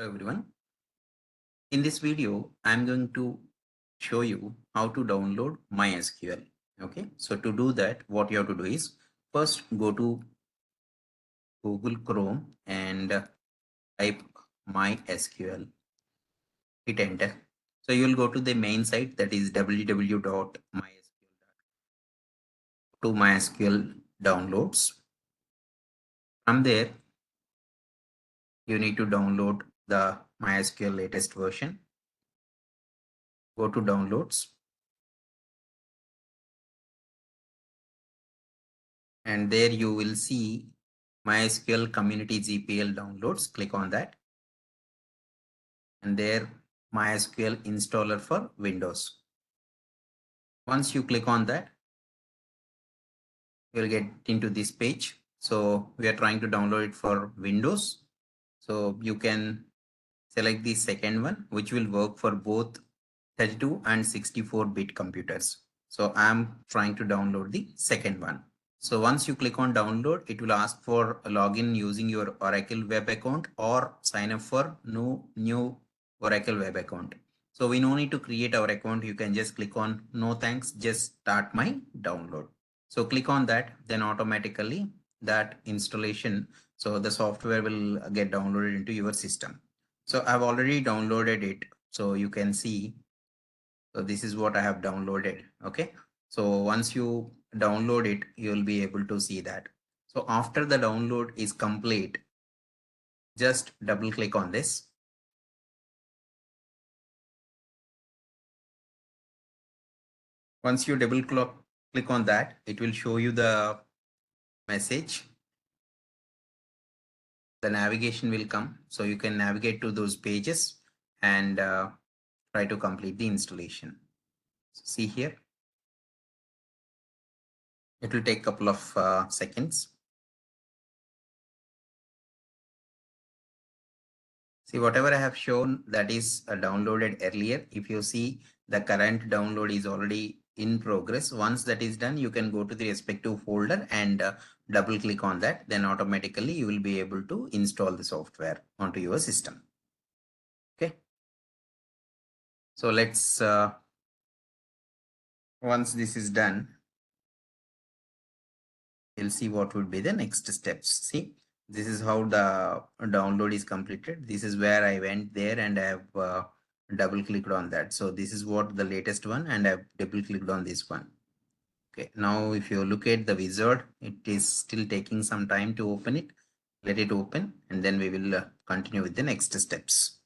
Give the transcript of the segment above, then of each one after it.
Hello everyone. In this video, I'm going to show you how to download MySQL. Okay, so to do that, what you have to do is first go to Google Chrome and type MySQL. Hit enter. So you'll go to the main site, that is www.mysql to MySQL downloads. From there, you need to download the MySQL latest version. Go to downloads. And there you will see MySQL Community GPL downloads. Click on that. And there MySQL installer for Windows. Once you click on that, you'll get into this page. So we are trying to download it for Windows. So you can select the second one, which will work for both 32 and 64-bit computers. So I'm trying to download the second one. So once you click on download, it will ask for a login using your Oracle web account or sign up for new Oracle web account. So we no need to create our account. You can just click on no thanks, just start my download. So click on that, then automatically that installation, so the software will get downloaded into your system. So I've already downloaded it. So you can see, so this is what I have downloaded. Okay. So once you download it, you'll be able to see that. So after the download is complete, just double click on this. Once you double click on that, it will show you the message. The navigation will come. So you can navigate to those pages and try to complete the installation. So see here. It will take a couple of seconds. See, whatever I have shown, that is downloaded earlier. If you see, the current download is already in progress. Once that is done, you can go to the respective folder and double click on that. Then automatically you will be able to install the software onto your system. Okay. So let's, once this is done, you'll see what would be the next steps. See, this is how the download is completed. This is where I went there and I have double clicked on that. So this is what the latest one, and I've double clicked on this one. Okay, now if you look at the wizard, it is still taking some time to open it. Let it open and then we will continue with the next steps.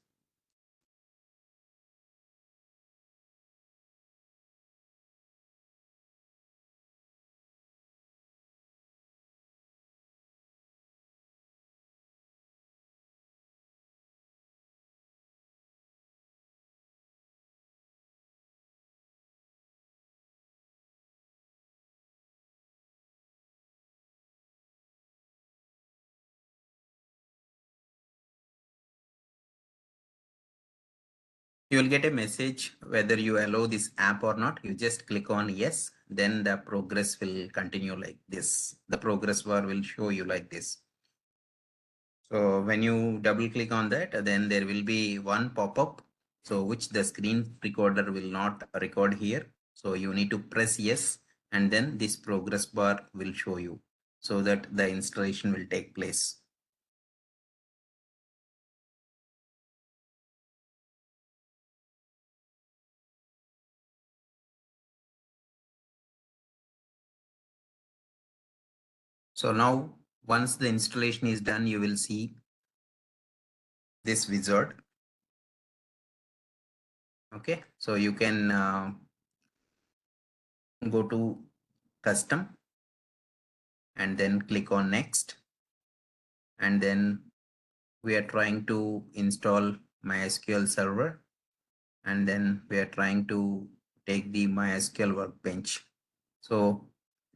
You will get a message whether you allow this app or not. You just click on yes, then the progress will continue like this. The progress bar will show you like this. So when you double click on that, then there will be one pop-up, so which the screen recorder will not record here. So you need to press yes, and then this progress bar will show you so that the installation will take place. So now once the installation is done, you will see this wizard. Okay, so you can go to custom and then click on next, and then we are trying to install MySQL server, and then we are trying to take the MySQL Workbench. So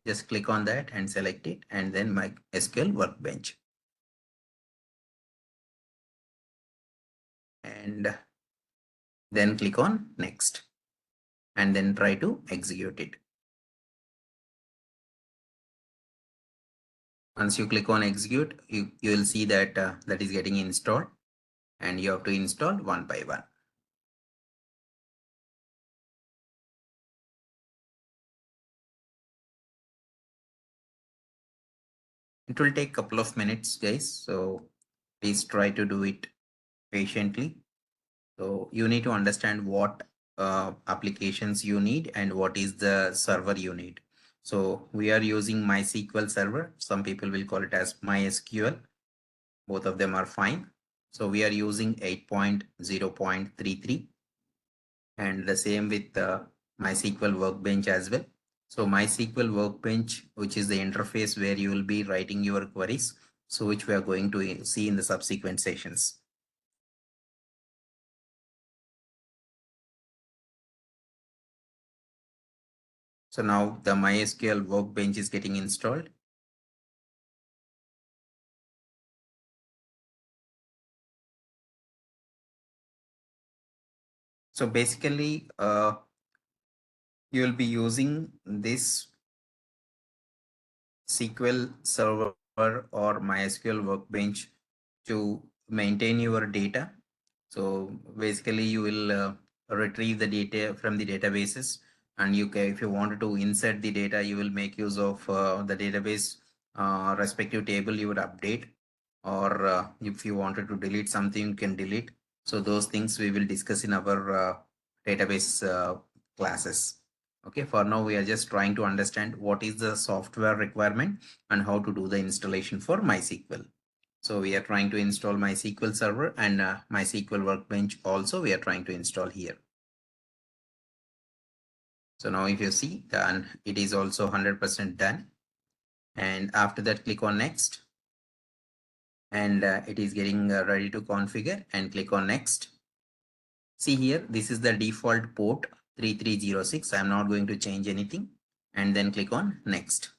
just click on that and select it, and then MySQL Workbench, and then click on next, and then try to execute it. Once you click on execute, you will see that that is getting installed, and you have to install one by one. It will take a couple of minutes, guys. So please try to do it patiently. So you need to understand what applications you need and what is the server you need. So we are using MySQL server. Some people will call it as MySQL. Both of them are fine. So we are using 8.0.33 and the same with MySQL Workbench as well. So MySQL Workbench, which is the interface where you will be writing your queries, so which we are going to see in the subsequent sessions. So now the MySQL Workbench is getting installed. So basically, you will be using this SQL Server or MySQL Workbench to maintain your data. So basically, you will retrieve the data from the databases, and you can, if you wanted to insert the data, you will make use of the database respective table you would update, or if you wanted to delete something, you can delete. So those things we will discuss in our database classes. Okay, for now we are just trying to understand what is the software requirement and how to do the installation for MySQL. So we are trying to install MySQL Server and MySQL Workbench also we are trying to install here. So now if you see, then it is also 100% done. And after that, click on next. And it is getting ready to configure, and click on next. See here, this is the default port 3306. I'm not going to change anything. And then click on next.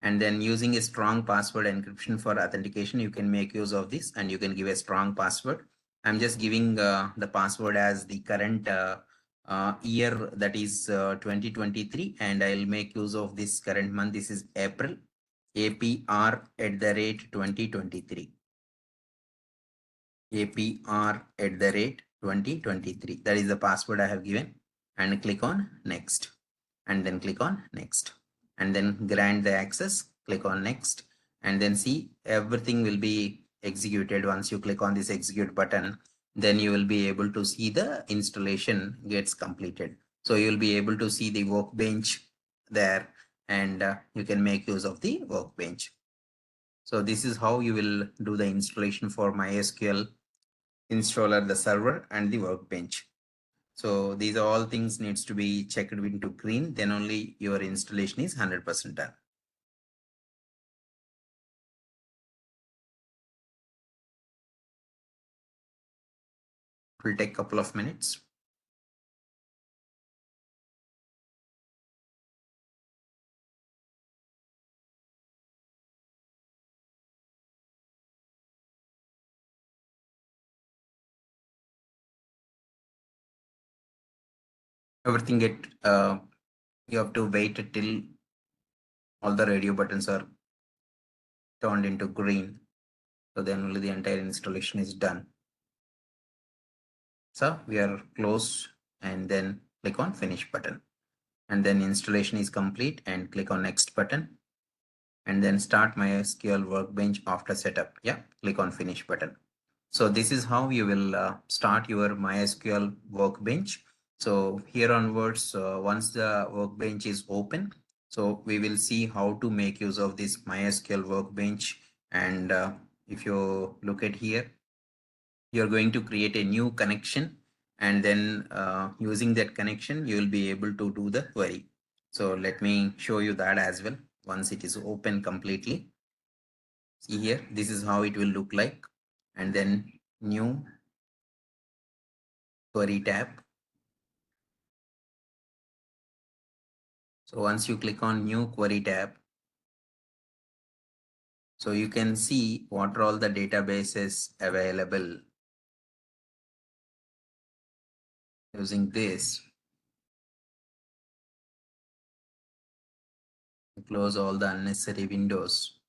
And then using a strong password encryption for authentication, you can make use of this and you can give a strong password. I'm just giving the password as the current year, that is 2023, and I'll make use of this current month. This is April, APR@2023. APR@2023. That is the password I have given, and click on next, and then click on next, and then grant the access, click on next, and then see everything will be executed. Once you click on this execute button, then you will be able to see the installation gets completed. So you will be able to see the workbench there, and you can make use of the workbench. So this is how you will do the installation for MySQL installer, the server, and the workbench. So these are all things needs to be checked into green, then only your installation is 100% done. It will take a couple of minutes. Everything get you have to wait till all the radio buttons are turned into green. So then only the entire installation is done. So we are close, and then click on finish button, and then installation is complete, and click on next button, and then start MySQL Workbench after setup. Yeah, click on finish button. So this is how you will start your MySQL Workbench. So here onwards, once the workbench is open, so we will see how to make use of this MySQL Workbench. And if you look at here, you're going to create a new connection, and then using that connection, you will be able to do the query. So let me show you that as well. Once it is open completely, see here, this is how it will look like. And then new query tab. So once you click on new query tab, so you can see what are all the databases available using this. Close all the unnecessary windows.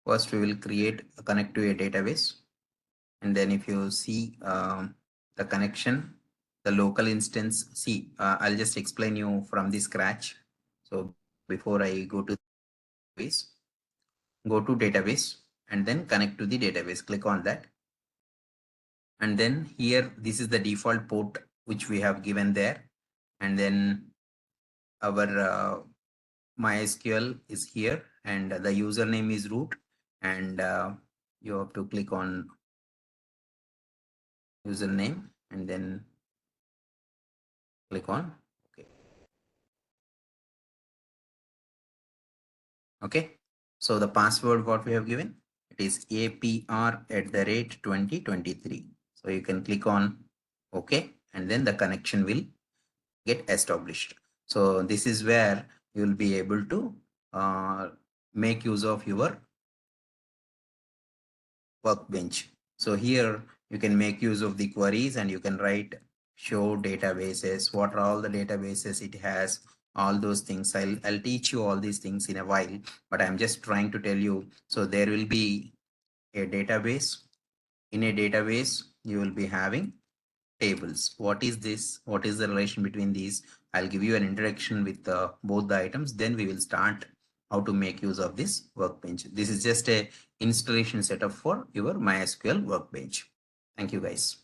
First, we will connect to a database. And then if you see the connection, the local instance, see, I'll just explain you from the scratch. So before I go to database, go to database and then connect to the database. Click on that. And then here, this is the default port which we have given there. And then our MySQL is here and the username is root. And you have to click on username and then click on OK. Okay. So the password what we have given, it is APR@2023. So you can click on OK and then the connection will get established. So this is where you will be able to make use of your workbench. So here you can make use of the queries and you can write show databases, what are all the databases it has, all those things. I'll teach you all these things in a while, but I'm just trying to tell you. So there will be a database. In a database, you will be having tables. What is this? What is the relation between these? I'll give you an introduction with both the items. Then we will start how to make use of this workbench. This is just a installation setup for your MySQL workbench. Thank you guys.